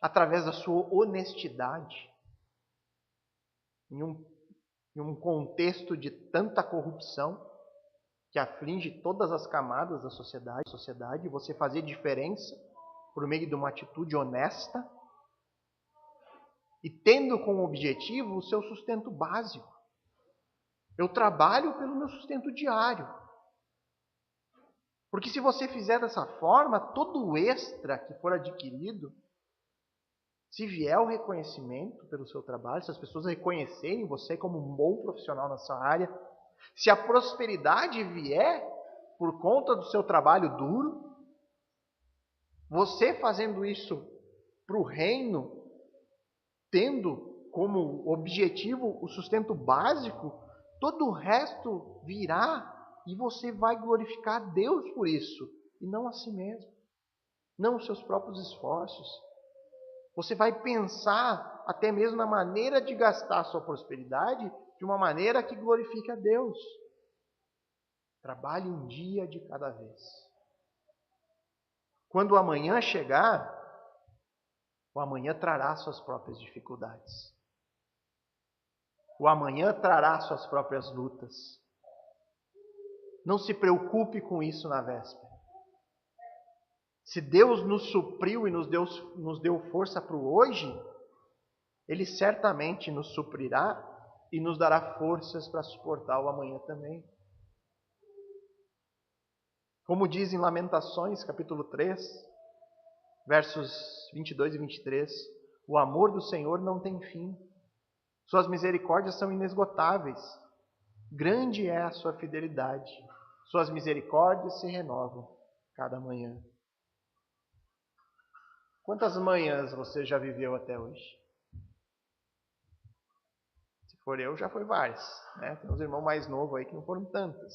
através da sua honestidade, em um contexto de tanta corrupção que aflige todas as camadas da sociedade, você fazer diferença por meio de uma atitude honesta e tendo como objetivo o seu sustento básico. Eu trabalho pelo meu sustento diário. Porque se você fizer dessa forma, todo o extra que for adquirido, se vier o reconhecimento pelo seu trabalho, se as pessoas reconhecerem você como um bom profissional nessa área, se a prosperidade vier por conta do seu trabalho duro, você fazendo isso para o reino, tendo como objetivo o sustento básico, todo o resto virá e você vai glorificar a Deus por isso, e não a si mesmo, não os seus próprios esforços. Você vai pensar até mesmo na maneira de gastar a sua prosperidade de uma maneira que glorifique a Deus. Trabalhe um dia de cada vez. Quando o amanhã chegar, o amanhã trará suas próprias dificuldades. O amanhã trará suas próprias lutas. Não se preocupe com isso na véspera. Se Deus nos supriu e nos deu força para o hoje, Ele certamente nos suprirá e nos dará forças para suportar o amanhã também. Como diz em Lamentações, capítulo 3, versos 22 e 23, o amor do Senhor não tem fim. Suas misericórdias são inesgotáveis. Grande é a sua fidelidade. Suas misericórdias se renovam cada manhã. Quantas manhãs você já viveu até hoje? Se for eu, já foi várias, né? Tem uns irmãos mais novos aí que não foram tantas.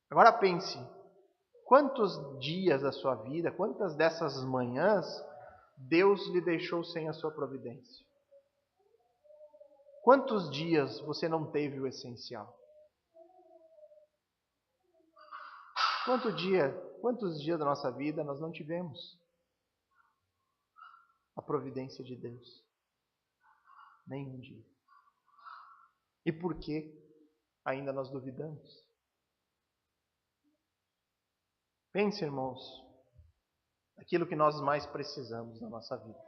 Agora pense, quantos dias da sua vida, quantas dessas manhãs Deus lhe deixou sem a sua providência? Quantos dias você não teve o essencial? Quantos dias da nossa vida nós não tivemos a providência de Deus? Nenhum dia. E por que ainda nós duvidamos? Pense, irmãos, aquilo que nós mais precisamos na nossa vida.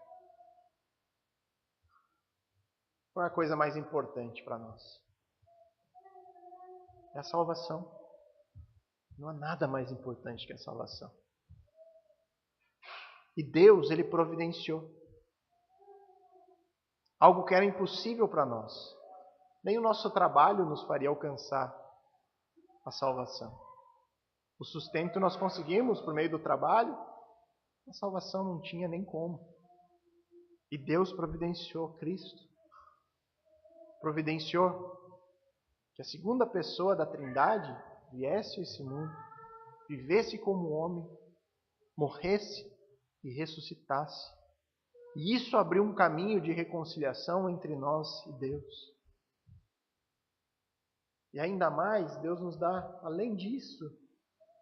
Qual é a coisa mais importante para nós? É a salvação. Não há nada mais importante que a salvação. E Deus, Ele providenciou algo que era impossível para nós. Nem o nosso trabalho nos faria alcançar a salvação. O sustento nós conseguimos por meio do trabalho, a salvação não tinha nem como. E Deus providenciou Cristo. Providenciou que a segunda pessoa da Trindade viesse a esse mundo, vivesse como homem, morresse e ressuscitasse. E isso abriu um caminho de reconciliação entre nós e Deus. E ainda mais, Deus nos dá, além disso,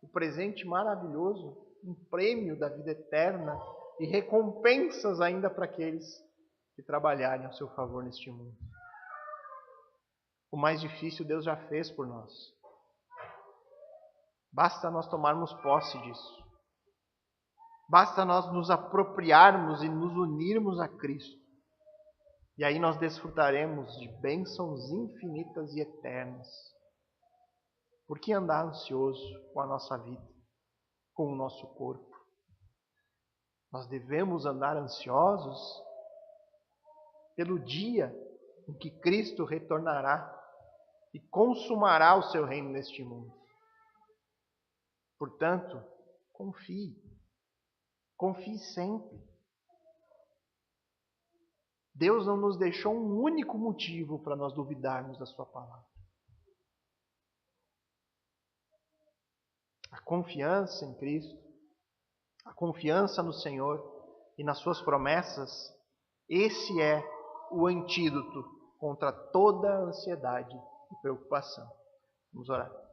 o presente maravilhoso, um prêmio da vida eterna e recompensas ainda para aqueles que trabalharem a seu favor neste mundo. O mais difícil Deus já fez por nós. Basta nós tomarmos posse disso. Basta nós nos apropriarmos e nos unirmos a Cristo. E aí nós desfrutaremos de bênçãos infinitas e eternas. Por que andar ansioso com a nossa vida, com o nosso corpo? Nós devemos andar ansiosos pelo dia em que Cristo retornará e consumará o seu reino neste mundo. Portanto, confie. Confie sempre. Deus não nos deixou um único motivo para nós duvidarmos da sua palavra. A confiança em Cristo, a confiança no Senhor e nas suas promessas, esse é o antídoto contra toda ansiedade e preocupação. Vamos orar.